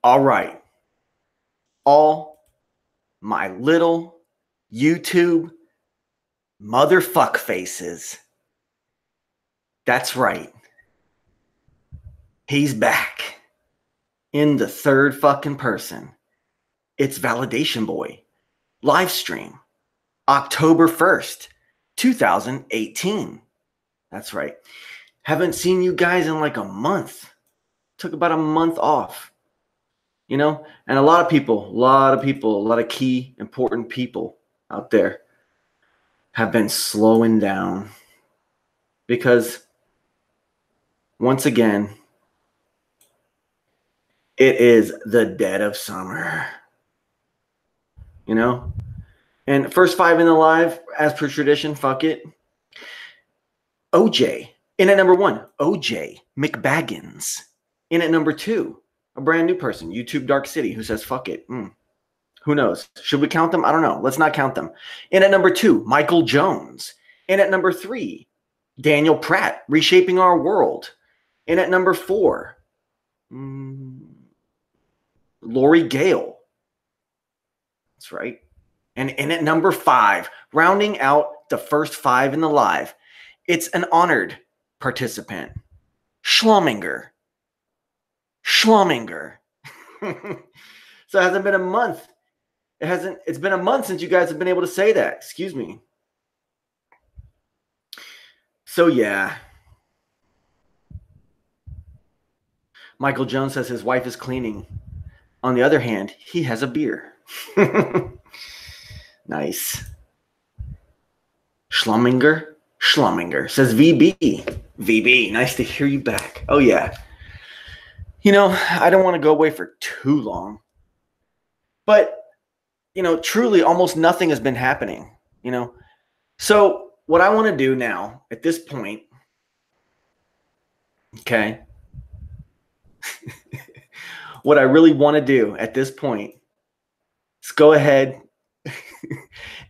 All right. All my little YouTube motherfuck faces. That's right. He's back in the third fucking person. It's Validation Boy. Live stream. October 1st, 2018. That's right. Haven't seen you guys in like a month. Took about a month off. You know, and a lot of key, important people out there have been slowing down because once again, it is the dead of summer, you know, and first five in the live as per tradition, fuck it. OJ in at number 1, OJ McBaggins in at number 2. A brand new person, YouTube Dark City, who says, fuck it. Who knows? Should we count them? I don't know. Let's not count them. In at number 2, Michael Jones. In at number 3, Daniel Pratt, Reshaping Our World. In at number 4, Lori Gale. That's right. And in at number 5, rounding out the first 5 in the live, it's an honored participant, Schlumminger. So it hasn't been a month. It's been a month since you guys have been able to say that. Excuse me. So yeah. Michael Jones says his wife is cleaning. On the other hand, he has a beer. Nice. Schlumminger says VB, nice to hear you back. Oh yeah. You know, I don't want to go away for too long. But, you know, truly almost nothing has been happening, you know. So what I want to do now at this point, okay, what I really want to do at this point is go ahead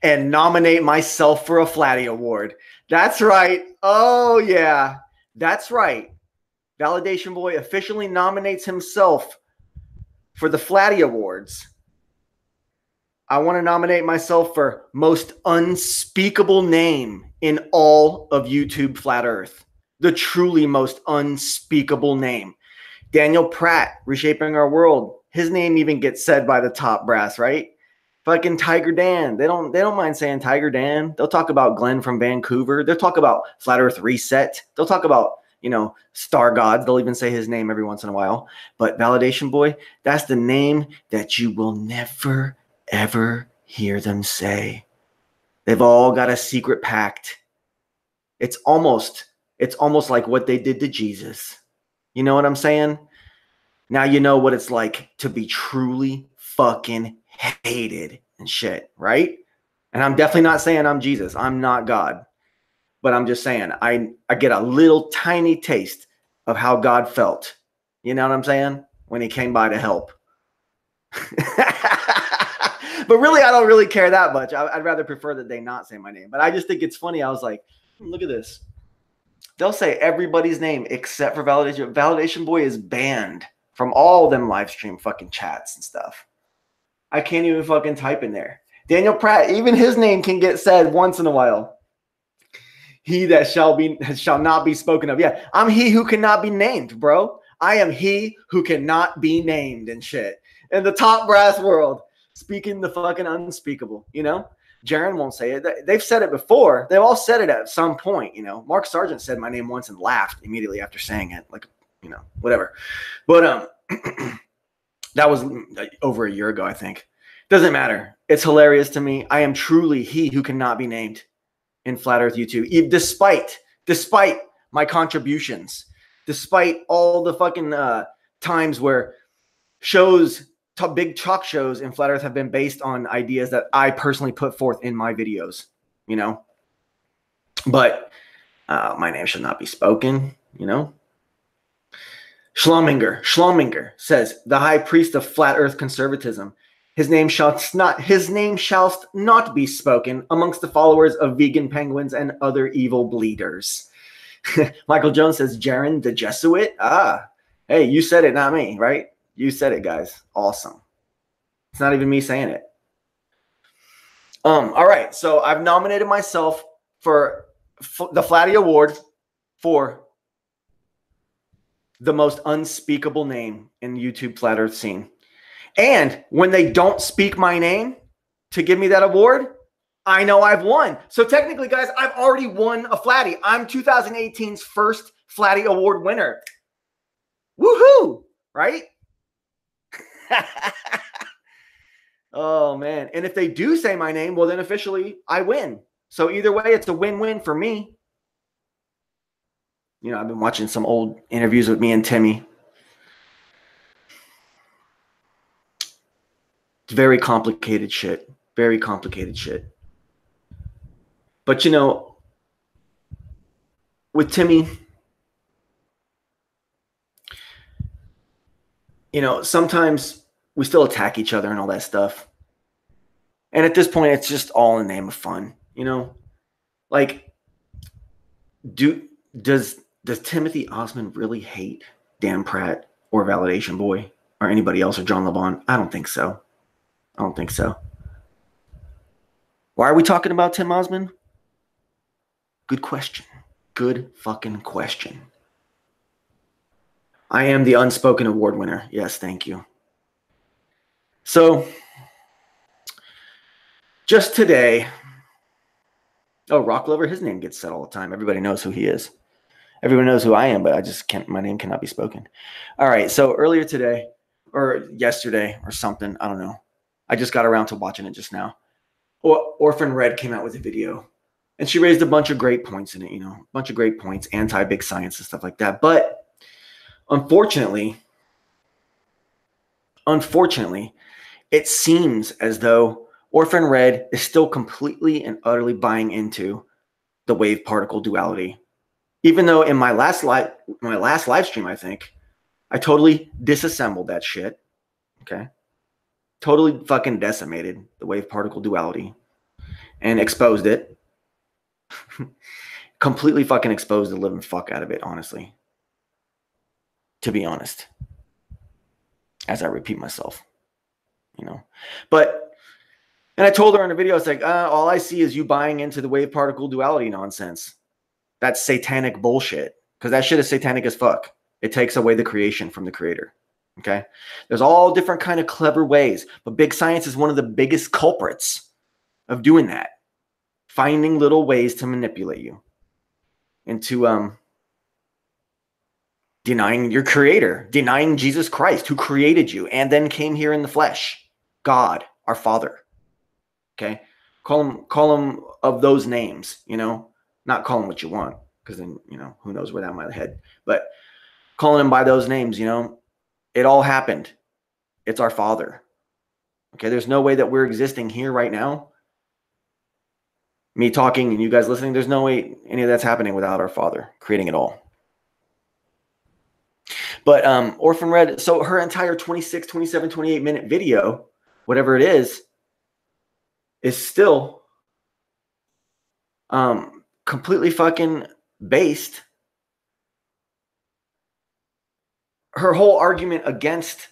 and nominate myself for a Flatty Award. That's right. Oh, yeah. That's right. Validation Boy officially nominates himself for the Flatty Awards. I want to nominate myself for most unspeakable name in all of YouTube Flat Earth. The truly most unspeakable name. Daniel Pratt, Reshaping Our World. His name even gets said by the top brass, right? Fucking Tiger Dan. They don't mind saying Tiger Dan. They'll talk about Glenn from Vancouver. They'll talk about Flat Earth Reset. They'll talk about, you know, Star Gods. They'll even say his name every once in a while. But Validation Boy, that's the name that you will never, ever hear them say. They've all got a secret pact. It's almost like what they did to Jesus. You know what I'm saying? Now you know what it's like to be truly fucking hated and shit, right? And I'm definitely not saying I'm Jesus. I'm not God. But I'm just saying I get a little tiny taste of how God felt. You know what I'm saying? When he came by to help. But really, I don't really care that much. I'd rather prefer that they not say my name. But I just think it's funny. I was like, look at this. They'll say everybody's name except for Validation. Validation Boy is banned from all them live stream fucking chats and stuff. I can't even fucking type in there. Daniel Pratt, even his name can get said once in a while. He that shall not be spoken of. Yeah, I'm he who cannot be named, bro. I am he who cannot be named and shit. In the top brass world, speaking the fucking unspeakable, you know? Jaron won't say it. They've said it before. They've all said it at some point, you know. Mark Sargent said my name once and laughed immediately after saying it. Like, you know, whatever. But that was over a year ago, I think. Doesn't matter. It's hilarious to me. I am truly he who cannot be named in Flat Earth YouTube. Despite my contributions, despite all the fucking times where big talk shows in Flat Earth have been based on ideas that I personally put forth in my videos, you know. But my name should not be spoken, you know. Schlumminger says, the high priest of Flat Earth conservatism. His name shall not be spoken amongst the followers of vegan penguins and other evil bleeders. Michael Jones says, Jaron the Jesuit. Hey, you said it, not me, right? You said it, guys. Awesome. It's not even me saying it. All right. So I've nominated myself for the Flatty Award for the most unspeakable name in YouTube flat earth scene. And when they don't speak my name to give me that award, I know I've won. So technically, guys, I've already won a Flatty. I'm 2018's first Flatty Award winner. Woohoo! Right? Oh, man. And if they do say my name, well, then officially I win. So either way, it's a win-win for me. You know, I've been watching some old interviews with me and Timmy. It's very complicated shit. Very complicated shit. But, you know, with Timmy, you know, sometimes we still attack each other and all that stuff. And at this point, it's just all in the name of fun, you know? Like, does Timothy Osmond really hate Dan Pratt or Validation Boy or anybody else or John LeBon? I don't think so. I don't think so. Why are we talking about Tim Osmond? Good question. Good fucking question. I am the unspoken award winner. Yes, thank you. So, just today, oh, Rock Lover, his name gets said all the time. Everybody knows who he is. Everyone knows who I am, but I just can't, my name cannot be spoken. All right, so earlier today, or yesterday, or something, I don't know. I just got around to watching it just now. Orphan Red came out with a video, and she raised a bunch of great points in it, you know, a bunch of great points, anti-big science and stuff like that. But unfortunately, it seems as though Orphan Red is still completely and utterly buying into the wave particle duality. Even though in my last live stream, I think, I totally disassembled that shit. Okay. Totally fucking decimated the wave particle duality and exposed it. Completely fucking exposed the living fuck out of it, honestly. To be honest. As I repeat myself. You know. But, and I told her in the video, it's like, all I see is you buying into the wave particle duality nonsense. That's satanic bullshit. Because that shit is satanic as fuck. It takes away the creation from the creator. Okay? There's all different kind of clever ways. But big science is one of the biggest culprits of doing that. Finding little ways to manipulate you. Into denying your creator. Denying Jesus Christ, who created you and then came here in the flesh. God, our Father. Okay? Call him of those names, you know? Not call him what you want, because then, you know, who knows where that might head. But calling him by those names, you know, it all happened. It's our Father. Okay, there's no way that we're existing here right now. Me talking and you guys listening, there's no way any of that's happening without our Father creating it all. But Orphan Red, so her entire 26, 27, 28-minute video, whatever it is still completely fucking based. Her whole argument against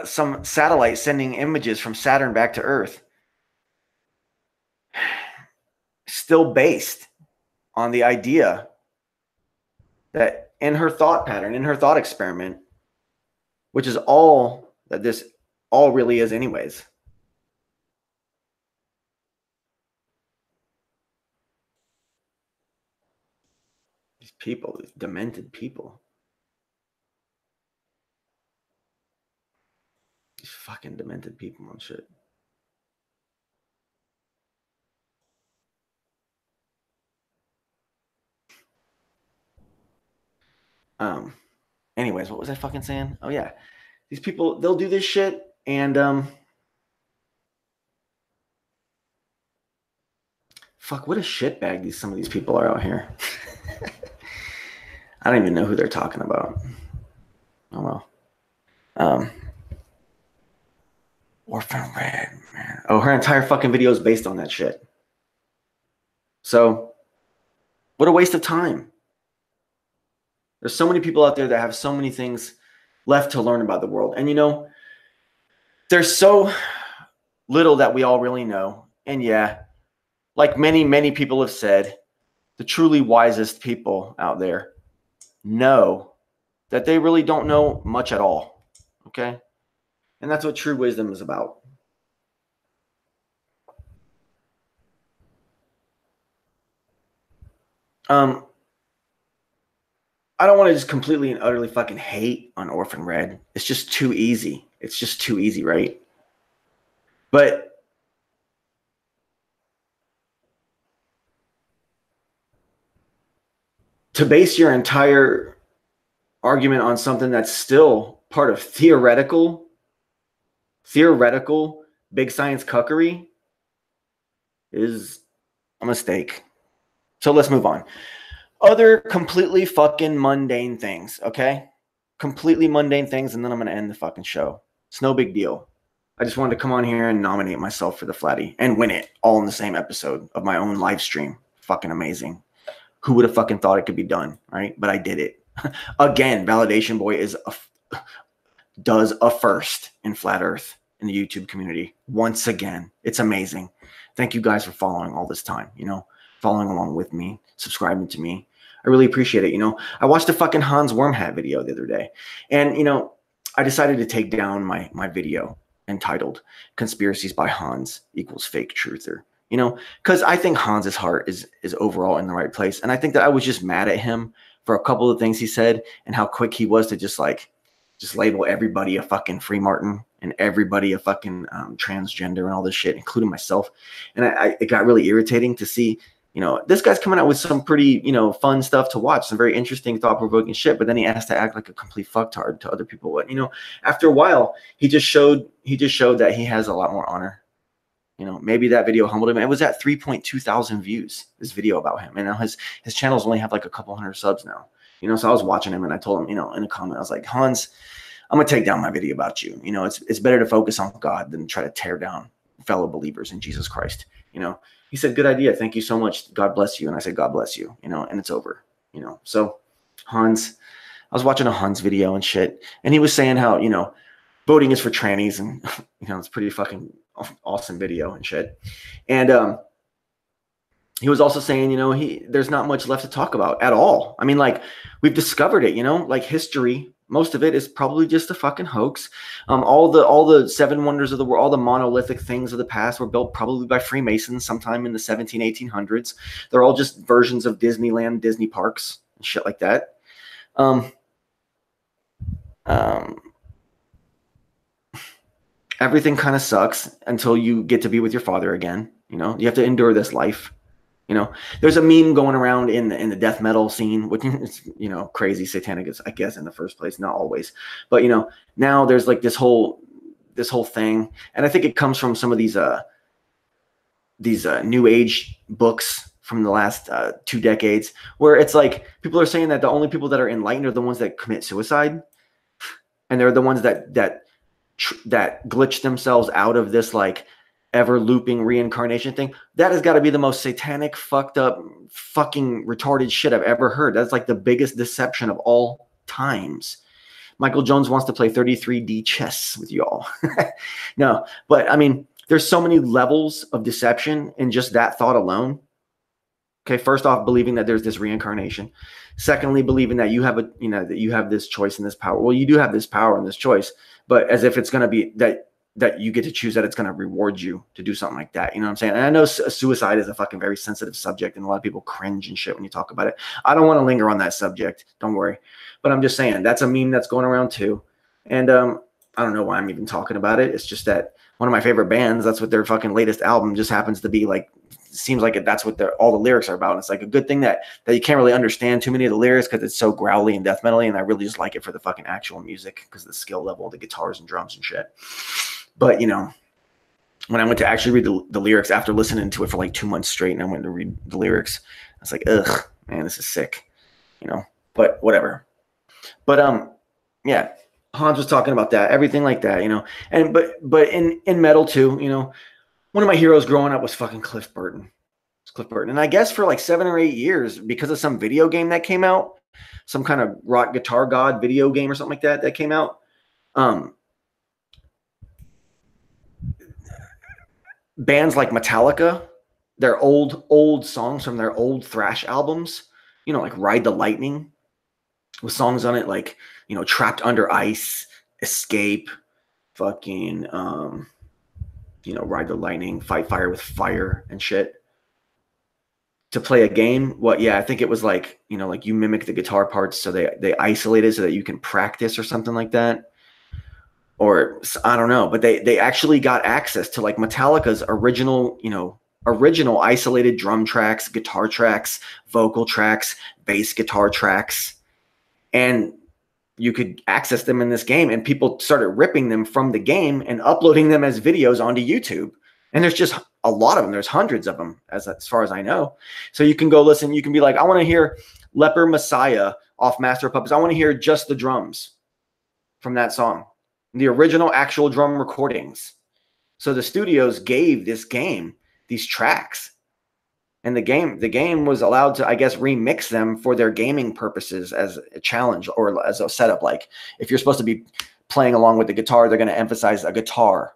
some satellite sending images from Saturn back to Earth still based on the idea that in her thought pattern, in her thought experiment, which is all that this all really is anyways. These people, these demented people. These fucking demented people and shit. Anyways, what was I fucking saying? Oh yeah. These people, they'll do this shit and fuck, what a shitbag some of these people are out here. I don't even know who they're talking about. Oh well. Orphan Red, man. Oh, her entire fucking video is based on that shit. So, what a waste of time. There's so many people out there that have so many things left to learn about the world. And, you know, there's so little that we all really know. And yeah, like many, many people have said, the truly wisest people out there know that they really don't know much at all. Okay? And that's what true wisdom is about. I don't want to just completely and utterly fucking hate on Orphan Red. It's just too easy. It's just too easy, right? But to base your entire argument on something that's still part of theoretical big science cuckery is a mistake. So let's move on. Other completely fucking mundane things, okay? Completely mundane things, and then I'm going to end the fucking show. It's no big deal. I just wanted to come on here and nominate myself for the Flatty and win it all in the same episode of my own live stream. Fucking amazing. Who would have fucking thought it could be done, right? But I did it. Again, Validation Boy does a first in Flat Earth in the YouTube community. Once again, it's amazing. Thank you guys for following all this time, you know, following along with me, subscribing to me. I really appreciate it. You know, I watched a fucking Hans Wormhat video the other day, and, you know, I decided to take down my video entitled Conspiracies by Hans equals Fake Truther. You know, because I think Hans's heart is overall in the right place. And I think that I was just mad at him for a couple of things he said and how quick he was to just label everybody a fucking Free Martin and everybody a fucking transgender and all this shit, including myself. And it got really irritating to see, you know, this guy's coming out with some pretty, you know, fun stuff to watch, some very interesting, thought-provoking shit, but then he has to act like a complete fucktard to other people. But, you know, after a while, he just showed that he has a lot more honor. You know, maybe that video humbled him. It was at 3.2 thousand views, this video about him. And now his channels only have like a couple hundred subs now. You know, so I was watching him and I told him, you know, in a comment, I was like, Hans, I'm going to take down my video about you. You know, it's better to focus on God than try to tear down fellow believers in Jesus Christ. You know, he said, good idea. Thank you so much. God bless you. And I said, God bless you, you know, and it's over, you know. So Hans, I was watching a Hans video and shit. And he was saying how, you know, voting is for trannies, and, you know, it's pretty fucking awesome video and shit. And he was also saying, you know, there's not much left to talk about at all. I mean, like, we've discovered it, you know, like history, most of it is probably just a fucking hoax. All the seven wonders of the world, all the monolithic things of the past were built probably by Freemasons sometime in the 1800s. They're all just versions of Disneyland, Disney parks and shit like that. Everything kind of sucks until you get to be with your father again. You know, you have to endure this life. You know, there's a meme going around in the death metal scene, which is, you know, crazy satanic, I guess, in the first place, not always. But, you know, now there's like this whole thing. And I think it comes from some of these new age books from the last 2 decades, where it's like people are saying that the only people that are enlightened are the ones that commit suicide. And they're the ones that glitch themselves out of this like ever looping reincarnation thing. That has got to be the most satanic, fucked up, fucking retarded shit I've ever heard. That's like the biggest deception of all times. Michael Jones wants to play 33D chess with y'all. No, but I mean, there's so many levels of deception in just that thought alone. Okay, first off, believing that there's this reincarnation. Secondly, believing that you have that you have this choice and this power. Well, you do have this power and this choice, but as if it's going to be that you get to choose, that it's going to reward you to do something like that. You know what I'm saying? And I know suicide is a fucking very sensitive subject, and a lot of people cringe and shit when you talk about it. I don't want to linger on that subject. Don't worry. But I'm just saying, that's a meme that's going around too. And I don't know why I'm even talking about it. It's just that one of my favorite bands, that's what their fucking latest album just happens to be like. Seems like that's what all the lyrics are about. And it's like a good thing that you can't really understand too many of the lyrics because it's so growly and death metal-y, and I really just like it for the fucking actual music because of the skill level of the guitars and drums and shit. But, you know, when I went to actually read the lyrics after listening to it for like 2 months straight, and I went to read the lyrics, I was like, ugh, man, this is sick, you know, but whatever. But, yeah, Hans was talking about that, everything like that, you know, and, but in metal too, you know, one of my heroes growing up was fucking Cliff Burton. It's Cliff Burton. And I guess for like 7 or 8 years, because of some video game that came out, some kind of rock guitar god video game or something like that came out. Bands like Metallica, their old songs from their old thrash albums, you know, like Ride the Lightning, with songs on it like, you know, Trapped Under Ice, Escape, fucking, you know, Ride the Lightning, Fight Fire with Fire and shit. To play a game, yeah, I think it was like, you know, like you mimic the guitar parts, so they isolate it so that you can practice or something like that. Or I don't know, but they actually got access to like Metallica's original, you know, original isolated drum tracks, guitar tracks, vocal tracks, bass guitar tracks, and you could access them in this game, and people started ripping them from the game and uploading them as videos onto YouTube. And there's just a lot of them. There's hundreds of them, as far as I know. So you can go listen. You can be like, I want to hear Leper Messiah off Master of Puppets. I want to hear just the drums from that song, the original actual drum recordings. So the studios gave this game these tracks, and the game was allowed to, I guess, remix them for their gaming purposes as a challenge or as a setup. Like if you're supposed to be playing along with the guitar, they're going to emphasize a guitar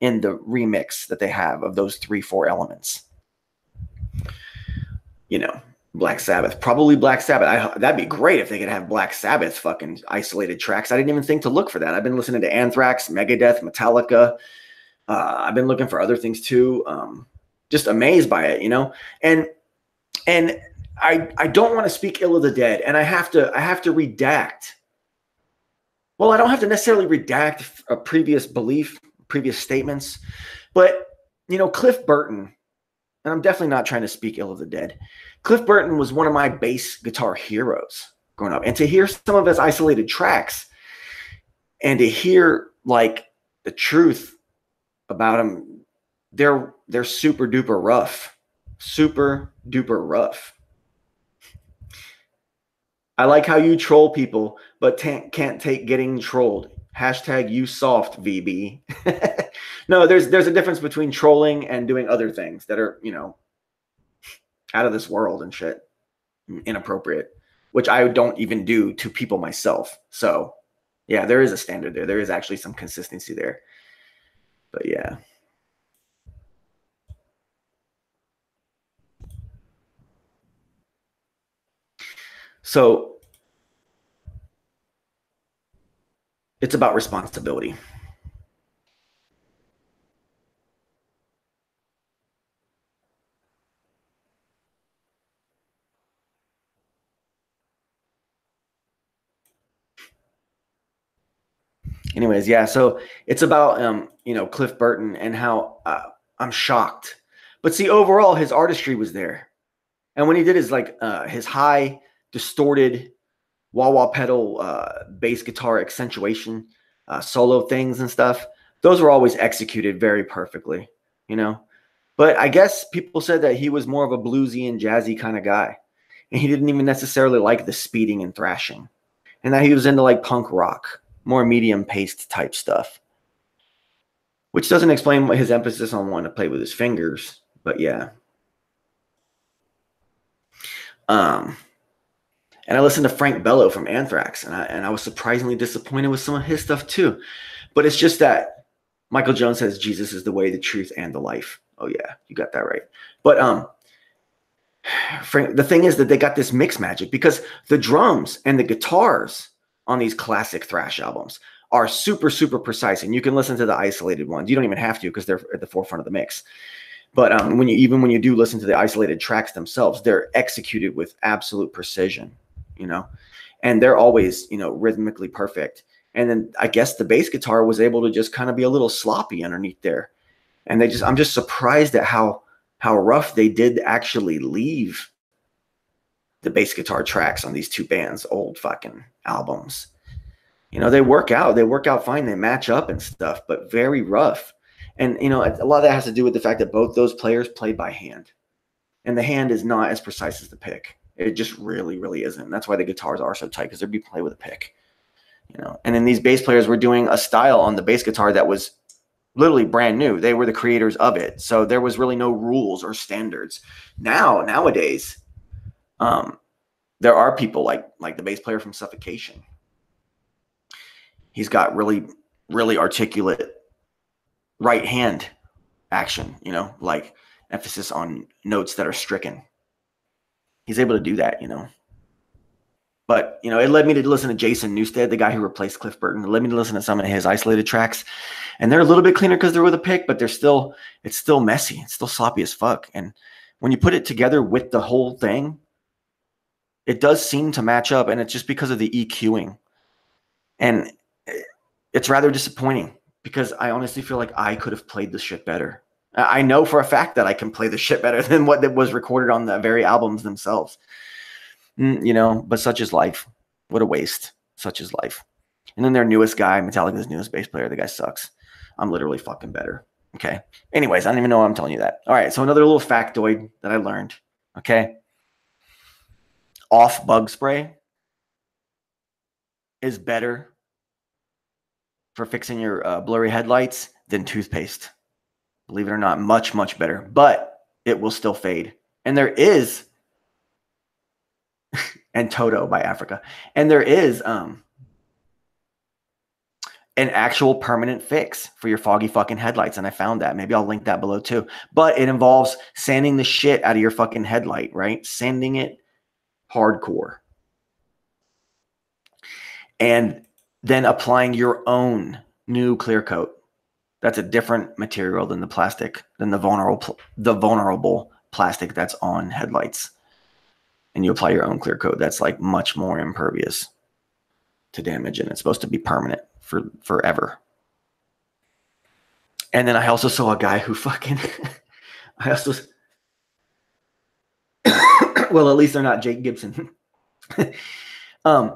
in the remix that they have of those 3-4 elements. You know, Black Sabbath, probably Black Sabbath. That'd be great if they could have Black Sabbath fucking isolated tracks. I didn't even think to look for that. I've been listening to Anthrax, Megadeth, Metallica. I've been looking for other things too. Just amazed by it, you know? And I don't want to speak ill of the dead, and I have to redact. Well, I don't have to necessarily redact a previous belief, previous statements, but you know, Cliff Burton, and I'm definitely not trying to speak ill of the dead. Cliff Burton was one of my bass guitar heroes growing up, and to hear some of his isolated tracks and to hear like the truth about him, they're super duper rough, super duper rough. I like how you troll people, but can't take getting trolled. Hashtag you soft, VB. No, there's a difference between trolling and doing other things that are, you know, out of this world and shit, inappropriate, which I don't even do to people myself. So yeah, there is a standard there. There is actually some consistency there. But yeah. So it's about responsibility. Anyways, yeah, so it's about you know, Cliff Burton and how I'm shocked. But see, overall his artistry was there. And when he did his like his high distorted wah-wah pedal bass guitar accentuation solo things and stuff, those were always executed very perfectly, you know. But I guess people said that he was more of a bluesy and jazzy kind of guy, and he didn't even necessarily like the speeding and thrashing, and that he was into like punk rock, more medium paced type stuff, which doesn't explain his emphasis on wanting to play with his fingers. But yeah. And I listened to Frank Bello from Anthrax, and I was surprisingly disappointed with some of his stuff too. But it's just that Michael Jones says Jesus is the way, the truth, and the life. Oh yeah, you got that right. But Frank, the thing is that they got this mix magic, because the drums and the guitars on these classic thrash albums are super, super precise, and you can listen to the isolated ones. You don't even have to, because they're at the forefront of the mix. But when you do listen to the isolated tracks themselves, they're executed with absolute precision, you know, and they're always, you know, rhythmically perfect. And then I guess the bass guitar was able to just kind of be a little sloppy underneath there. And I'm just surprised at how rough they did actually leave the bass guitar tracks on these two bands' old fucking albums. You know, they work out fine. They match up and stuff, but very rough. And, you know, a lot of that has to do with the fact that both those players play by hand. And the hand is not as precise as the pick. It just really, really isn't. That's why the guitars are so tight, because they're being played with a pick. You know, and then these bass players were doing a style on the bass guitar that was literally brand new. They were the creators of it. So there was really no rules or standards. Nowadays, there are people like the bass player from Suffocation. He's got really, really articulate right hand action, you know, like emphasis on notes that are stricken. He's able to do that, you know. But, you know, it led me to listen to Jason Newsted, the guy who replaced Cliff Burton. It led me to listen to some of his isolated tracks. And they're a little bit cleaner because they're with a pick, but it's still messy. It's still sloppy as fuck. And when you put it together with the whole thing, it does seem to match up. And it's just because of the EQing. And it's rather disappointing because I honestly feel like I could have played this shit better. I know for a fact that I can play the shit better than what was recorded on the very albums themselves. You know, but such is life. What a waste. Such is life. And then their newest guy, Metallica's newest bass player, the guy sucks. I'm literally fucking better. Okay. Anyways, I don't even know why I'm telling you that. All right. So another little factoid that I learned. Okay. Off bug spray is better for fixing your blurry headlights than toothpaste. Believe it or not, much, much better. But it will still fade. And there is... and Toto by Africa. And there is an actual permanent fix for your foggy fucking headlights. And I found that. Maybe I'll link that below too. But it involves sanding the shit out of your fucking headlight, right? Sanding it hardcore. And then applying your own new clear coat. That's a different material than the plastic, than the vulnerable plastic that's on headlights. And you apply your own clear coat that's like much more impervious to damage, and it's supposed to be permanent for forever. And then I also saw a guy who fucking well, at least they're not Jake Gibson. I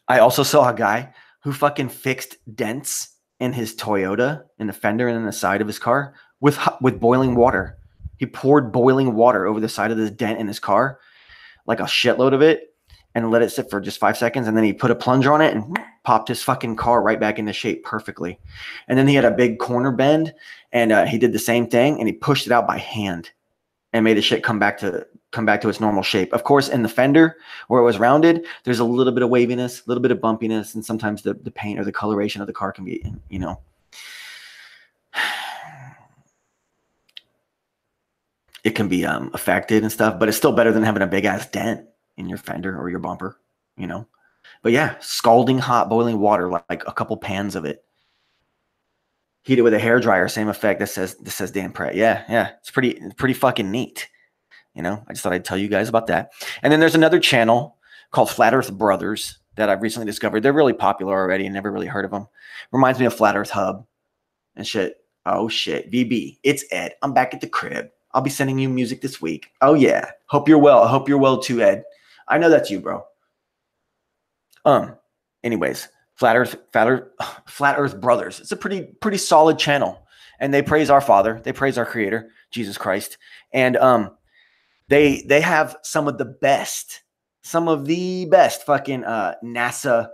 also saw a guy who fucking fixed dents in his Toyota, in the fender and in the side of his car with boiling water. He poured boiling water over the side of this dent in his car, like a shitload of it, and let it sit for just 5 seconds. And then he put a plunger on it and popped his fucking car right back into shape perfectly. And then he had a big corner bend, and he did the same thing, and he pushed it out by hand and made the shit come back to its normal shape. Of course, in the fender where it was rounded, there's a little bit of waviness, a little bit of bumpiness, and sometimes the paint or the coloration of the car can be, you know, it can be affected and stuff, but it's still better than having a big ass dent in your fender or your bumper, you know. But yeah, scalding hot boiling water, like a couple pans of it. Heat it with a hairdryer, same effect. That says Dan Pratt. Yeah, it's pretty fucking neat. You know, I just thought I'd tell you guys about that. And then there's another channel called Flat Earth Brothers that I've recently discovered. They're really popular already and never really heard of them. Reminds me of Flat Earth Hub and shit. Oh shit, VB, it's Ed. I'm back at the crib. I'll be sending you music this week. Oh yeah. Hope you're well. I hope you're well too, Ed. I know that's you, bro. Anyways, Flat Earth Brothers. It's a pretty solid channel. And they praise our Father. They praise our Creator, Jesus Christ. And they have some of the best fucking NASA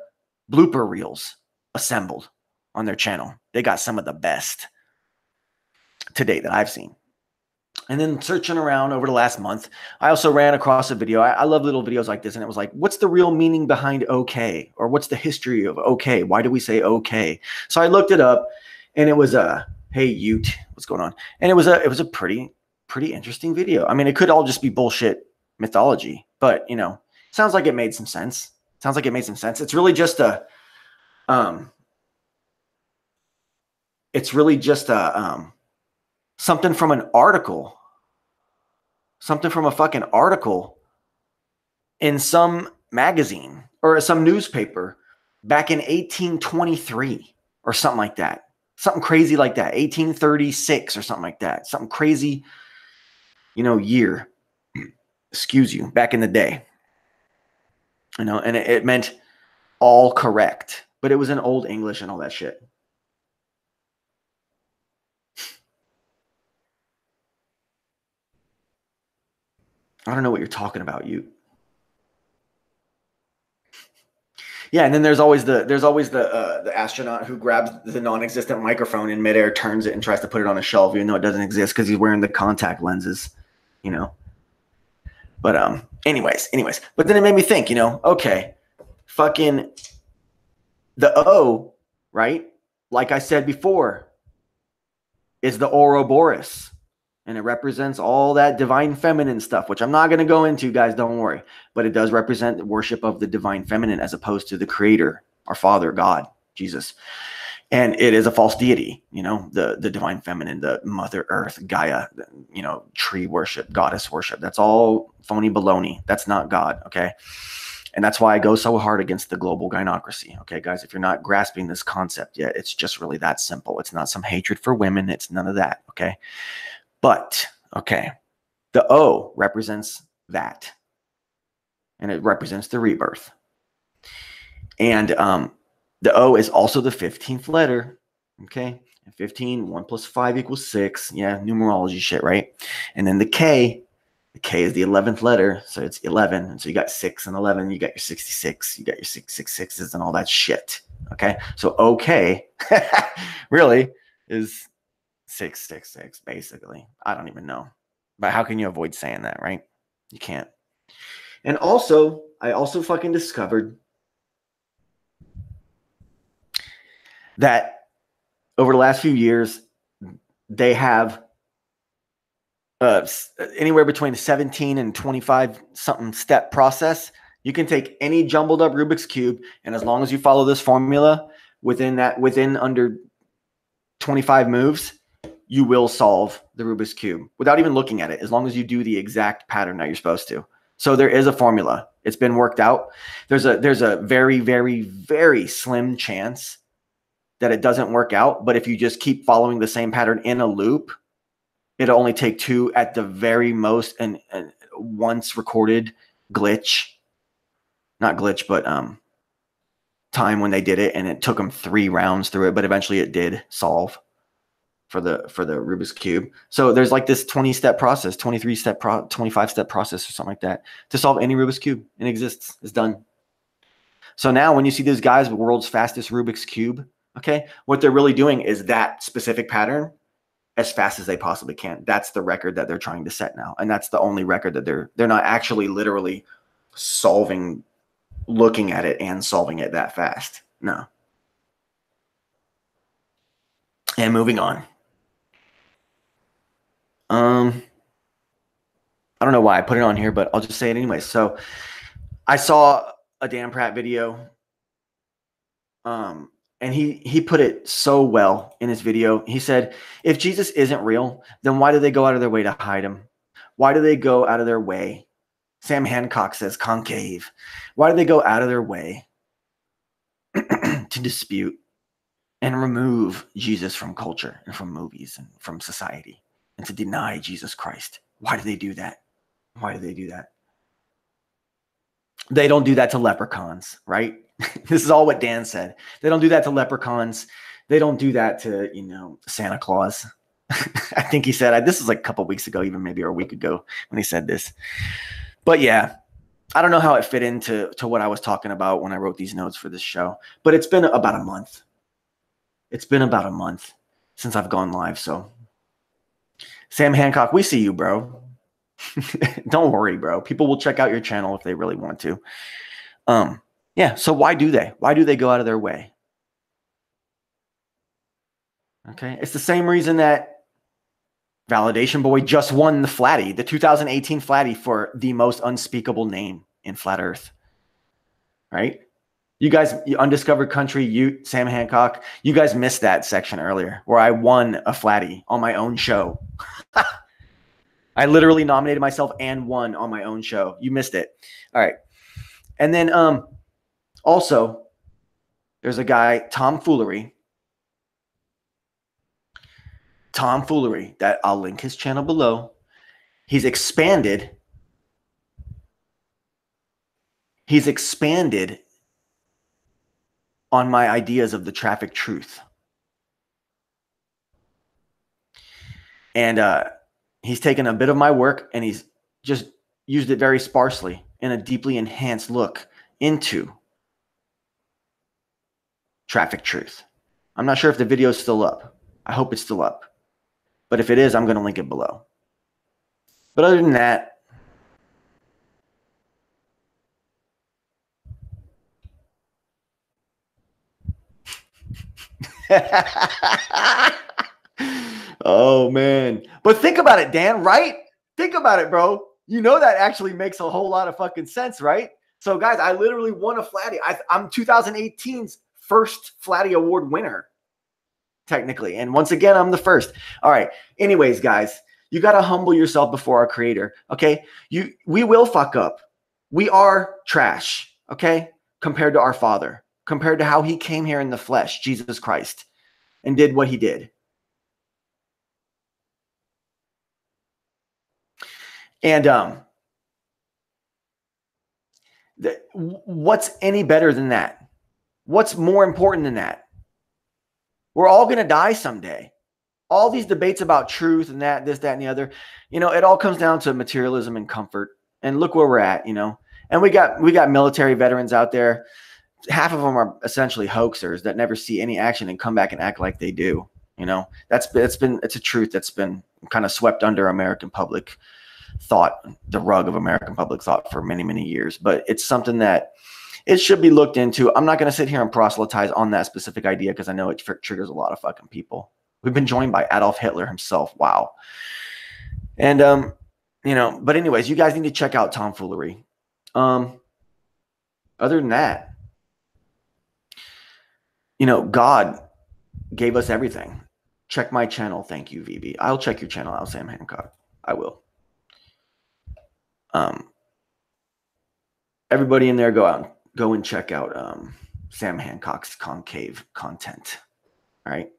blooper reels assembled on their channel. They got some of the best to date that I've seen. And then searching around over the last month, I also ran across a video. I love little videos like this. And it was like, what's the real meaning behind okay? Or what's the history of okay? Why do we say okay? So I looked it up, and it was hey, Ute, what's going on? And it was a pretty interesting video. I mean, it could all just be bullshit mythology, but, you know, sounds like it made some sense. It's really just something from an article, something from a fucking article in some magazine or some newspaper back in 1823 or something like that. Something crazy like that. 1836 or something like that. Something crazy, you know, year. Excuse you. Back in the day. You know, and it meant all correct. But it was in Old English and all that shit. I don't know what you're talking about, you. Yeah, and then there's always the astronaut who grabs the non-existent microphone in midair, turns it, and tries to put it on a shelf, even though it doesn't exist because he's wearing the contact lenses, you know. But Anyways. But then it made me think, okay, fucking the O, right? Like I said before, is the Ouroboros. And it represents all that divine feminine stuff, which I'm not going to go into, guys. Don't worry. But it does represent the worship of the divine feminine as opposed to the creator, our Father, God, Jesus. And it is a false deity, the divine feminine, the Mother Earth, Gaia, tree worship, goddess worship. That's all phony baloney. That's not God, okay? And that's why I go so hard against the global gynocracy, okay, guys? If you're not grasping this concept yet, it's just really that simple. It's not some hatred for women. It's none of that, okay? But, okay, the O represents that. And it represents the rebirth. And the O is also the 15th letter, okay? And 15, 1 plus 5 equals 6. Yeah, numerology shit, right? And then the K is the 11th letter, so it's 11. And so you got 6 and 11, you got your 66, you got your 666s and all that shit, okay? So OK really is 666, basically. I don't even know. But how can you avoid saying that, right? You can't. And also, I also fucking discovered that over the last few years, they have anywhere between 17 and 25 something step process. You can take any jumbled up Rubik's Cube, and as long as you follow this formula within under 25 moves, you will solve the Rubik's Cube without even looking at it, as long as you do the exact pattern that you're supposed to. So there is a formula. It's been worked out. There's a very, very, very slim chance that it doesn't work out. But if you just keep following the same pattern in a loop, it'll only take 2 at the very most, and once recorded glitch, not glitch, but time when they did it, and it took them 3 rounds through it, but eventually it did solve for the Rubik's Cube. So there's like this 20-step process, 23-step, 25-step process or something like that to solve any Rubik's Cube. It exists. It's done. So now when you see these guys, the world's fastest Rubik's Cube, okay, what they're really doing is that specific pattern as fast as they possibly can. That's the record that they're trying to set now. And that's the only record that they're not actually literally solving, looking at it and solving it that fast. No. And moving on. I don't know why I put it on here, but I'll just say it anyway. So I saw a Dan Pratt video. And he put it so well in his video. He said, if Jesus isn't real, then why do they go out of their way to hide him? Why do they go out of their way? Sam Hancock says concave. Why do they go out of their way to dispute and remove Jesus from culture and from movies and from society and to deny Jesus Christ? Why do they do that? Why do they do that? They don't do that to leprechauns, right? This is all what Dan said. They don't do that to leprechauns. They don't do that to, Santa Claus. I think he said, this was like a couple weeks ago, even maybe, or a week ago when he said this. But yeah, I don't know how it fit into what I was talking about when I wrote these notes for this show. But it's been about a month. It's been about a month since I've gone live. So Sam Hancock, we see you, bro. Don't worry, bro. People will check out your channel if they really want to. Yeah, so why do they? Why do they go out of their way? Okay, it's the same reason that Validation Boy just won the Flatty, the 2018 Flatty, for the most unspeakable name in flat Earth. Right? You guys, Undiscovered Country, you, Sam Hancock, you guys missed that section earlier where I won a Flatty on my own show. I literally nominated myself and won on my own show. You missed it. All right. And then also, there's a guy, Tom Foolery, that I'll link his channel below. He's expanded on my ideas of the traffic truth. And he's taken a bit of my work and he's just used it very sparsely in a deeply enhanced look into traffic truth. I'm not sure if the video is still up. I hope it's still up. But if it is, I'm going to link it below. But other than that, Oh man. But think about it, Dan, right? Think about it, bro. You know that actually makes a whole lot of fucking sense, right? So guys, I literally won a Flatty. I'm 2018's first Flatty Award winner, technically. And once again, I'm the first. All right. Anyways, guys, you got to humble yourself before our creator. Okay. We will fuck up. We are trash. Okay. Compared to our Father, compared to how he came here in the flesh, Jesus Christ, and did what he did. And what's any better than that? What's more important than that? We're all going to die someday. All these debates about truth and that, this, that, and the other, it all comes down to materialism and comfort. And look where we're at, And we got military veterans out there. Half of them are essentially hoaxers that never see any action and come back and act like they do. It's a truth that's been kind of swept under American public thought, the rug of American public thought for many, many years. But it's something that it should be looked into. I'm not going to sit here and proselytize on that specific idea because I know it triggers a lot of fucking people. We've been joined by Adolf Hitler himself. Wow. And, but anyways, you guys need to check out Tomfoolery. Other than that, God gave us everything. Check my channel. Thank you, VB. I'll check your channel out, Sam Hancock. I will. Everybody in there, go and check out Sam Hancock's concave content. All right.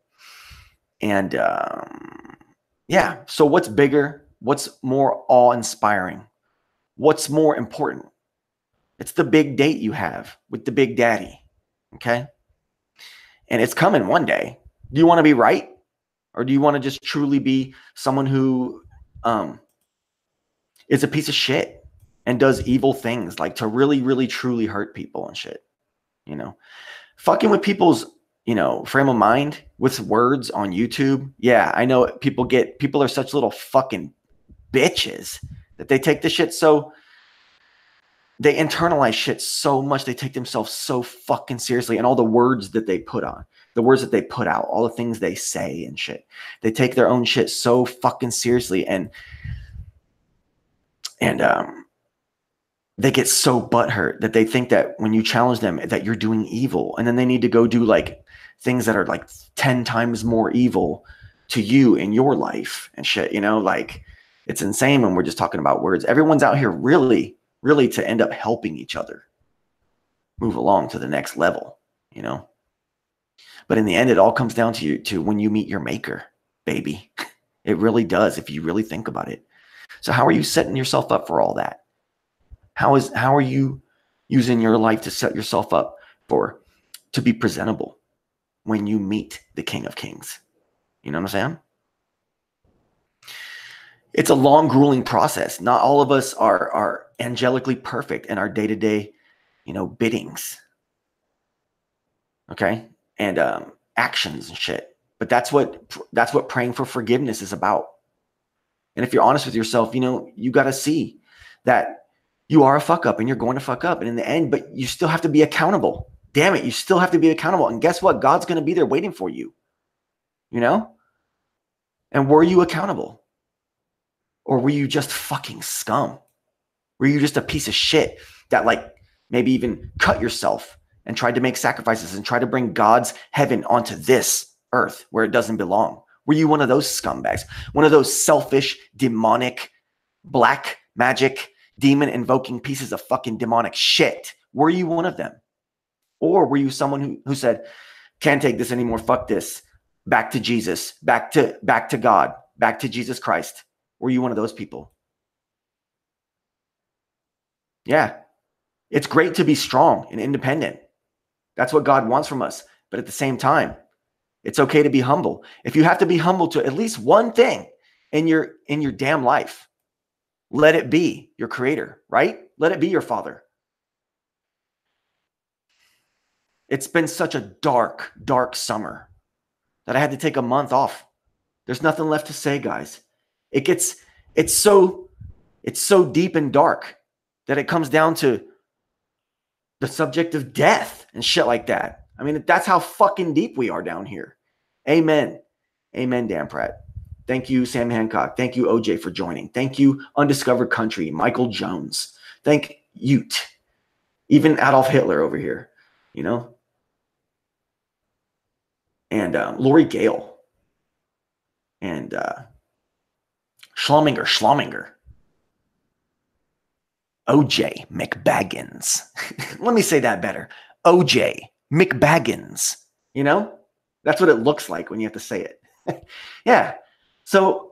And yeah, so what's bigger? What's more awe-inspiring? What's more important? It's the big date you have with the big daddy. Okay. And it's coming one day. Do you want to be right? Or do you want to just truly be someone who is a piece of shit and does evil things, like to really, really, truly hurt people and shit? Fucking with people's, frame of mind with words on YouTube. Yeah, I know people are such little fucking bitches that they take this shit they internalize shit so much. They take themselves so fucking seriously, and all the words that they put on, the words that they put out, all the things they say and shit. They take their own shit so fucking seriously, and they get so butthurt that they think that when you challenge them that you're doing evil, and then they need to go do like things that are like 10 times more evil to you in your life and shit. Like it's insane when we're just talking about words. Everyone's out here really to end up helping each other move along to the next level, But in the end, it all comes down to when you meet your maker, baby. It really does, if you really think about it. So how are you setting yourself up for all that? How are you using your life to set yourself up to be presentable when you meet the King of Kings? You know what I'm saying? It's a long, grueling process. Not all of us are angelically perfect in our day-to-day, biddings. Okay? And actions and shit. But that's what praying for forgiveness is about. And if you're honest with yourself, you got to see that you are a fuck up and you're going to fuck up. And in the end, but you still have to be accountable. Damn it, you still have to be accountable. And guess what? God's going to be there waiting for you. And were you accountable? Or were you just fucking scum? Were you just a piece of shit that like maybe even cut yourself and tried to make sacrifices and try to bring God's heaven onto this earth where it doesn't belong? Were you one of those scumbags? One of those selfish, demonic, black magic, demon invoking pieces of fucking demonic shit? Were you one of them? Or were you someone who said, can't take this anymore, fuck this, back to Jesus, back to God, back to Jesus Christ? Were you one of those people? Yeah. It's great to be strong and independent. That's what God wants from us. But at the same time, it's okay to be humble. If you have to be humble to at least one thing in your damn life, let it be your creator, right? Let it be your Father. It's been such a dark, dark summer that I had to take a month off. There's nothing left to say, guys. It's so deep and dark that it comes down to the subject of death and shit like that. I mean, that's how fucking deep we are down here. Amen. Amen, Dan Pratt. Thank you, Sam Hancock. Thank you, OJ, for joining. Thank you, Undiscovered Country, Michael Jones. Thank Ute. Even Adolf Hitler over here, you know? And Lori Gale. And Schlumminger. OJ McBaggins. Let me say that better. OJ McBaggins. You know? That's what it looks like when you have to say it. Yeah. So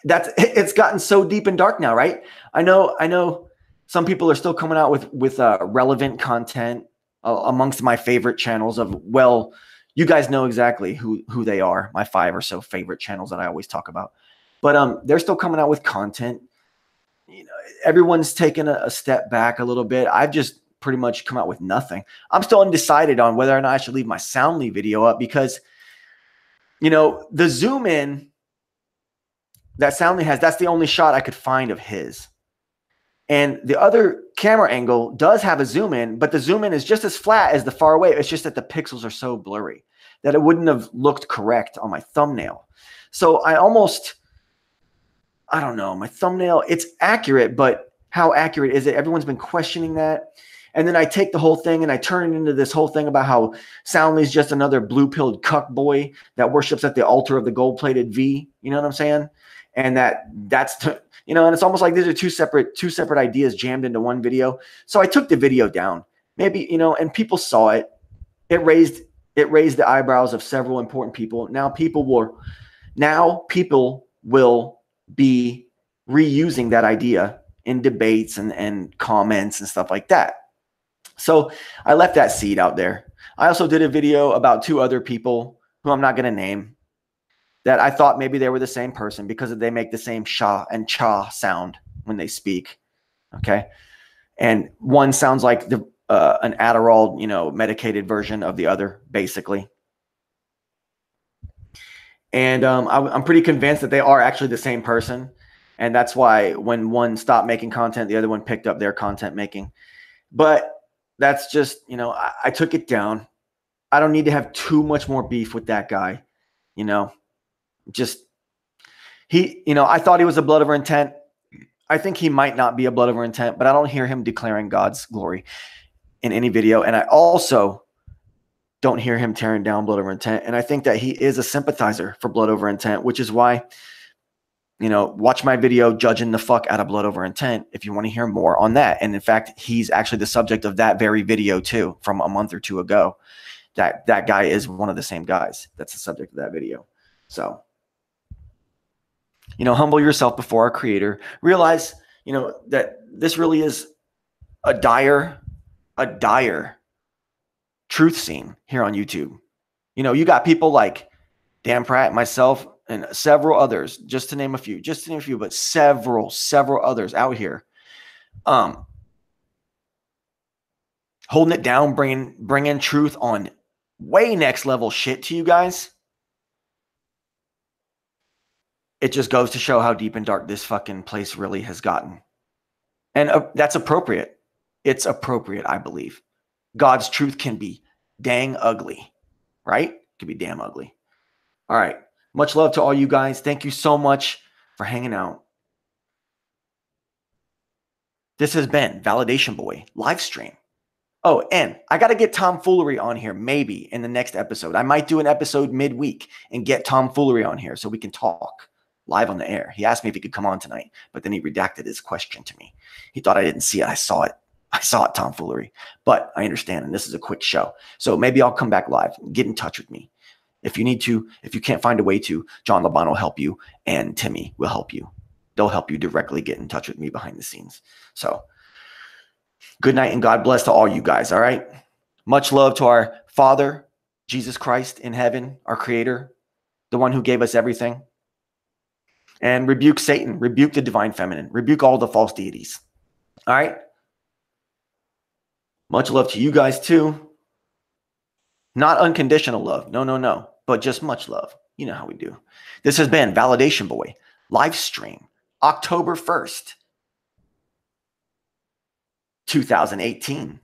it's gotten so deep and dark now, right? I know some people are still coming out with relevant content amongst my favorite channels of, well, you guys know exactly who they are, my 5 or so favorite channels that I always talk about. But they're still coming out with content. You know, everyone's taken a step back a little bit. I've just pretty much come out with nothing. I'm still undecided on whether or not I should leave my Soundly video up because, you know, the zoom in that Soundly has, that's the only shot I could find of his. And the other camera angle does have a zoom in, but the zoom in is just as flat as the far away. It's just that the pixels are so blurry that it wouldn't have looked correct on my thumbnail. So I don't know, my thumbnail, it's accurate, but how accurate is it? Everyone's been questioning that. And then I take the whole thing and I turn it into this whole thing about how Soundly's just another blue-pilled cuck boy that worships at the altar of the gold-plated V. You know what I'm saying? And that's, you know, and it's almost like these are two separate ideas jammed into one video. So I took the video down. Maybe, you know, and people saw it. It raised the eyebrows of several important people. Now people will be reusing that idea in debates and comments and stuff like that. So I left that seed out there. I also did a video about 2 other people who I'm not going to name that I thought maybe they were the same person because they make the same sha and cha sound when they speak. Okay. And one sounds like an Adderall, you know, medicated version of the other, basically. And I'm pretty convinced that they are actually the same person. And that's why when one stopped making content, the other one picked up their content making. But that's just, you know, I took it down. I don't need to have too much more beef with that guy. You know, just you know, I thought he was a blood over intent. I think he might not be a blood over intent, but I don't hear him declaring God's glory in any video. And I also don't hear him tearing down blood over intent. And I think that he is a sympathizer for blood over intent, which is why, you know, watch my video judging the fuck out of blood over intent if you want to hear more on that. And in fact, he's actually the subject of that very video too, from a month or 2 ago. That guy is one of the same guys that's the subject of that video. So, you know, humble yourself before our creator. Realize, you know, that this really is a dire truth scene here on YouTube. You know, you got people like Dan Pratt, myself, and several others, just to name a few, but several others out here, holding it down, bringing truth on way next level shit to you guys. It just goes to show how deep and dark this fucking place really has gotten. And that's appropriate. It's appropriate, I believe. God's truth can be dang ugly, right? It can be damn ugly. All right. Much love to all you guys. Thank you so much for hanging out. This has been Validation Boy live stream. Oh, and I got to get Tomfoolery on here maybe in the next episode. I might do an episode midweek and get Tomfoolery on here so we can talk live on the air. He asked me if he could come on tonight, but then he redacted his question to me. He thought I didn't see it. I saw it. Tomfoolery. But I understand, and this is a quick show. So maybe I'll come back live. Get in touch with me. If you need to, if you can't find a way to, John Laban will help you, and Timmy will help you. They'll help you directly get in touch with me behind the scenes. So good night and God bless to all you guys, all right? Much love to our Father, Jesus Christ in heaven, our Creator, the one who gave us everything. And rebuke Satan, rebuke the divine feminine, rebuke all the false deities. All right? Much love to you guys too. Not unconditional love. No. But just much love. You know how we do. This has been Validation Boy live stream, October 1st, 2018.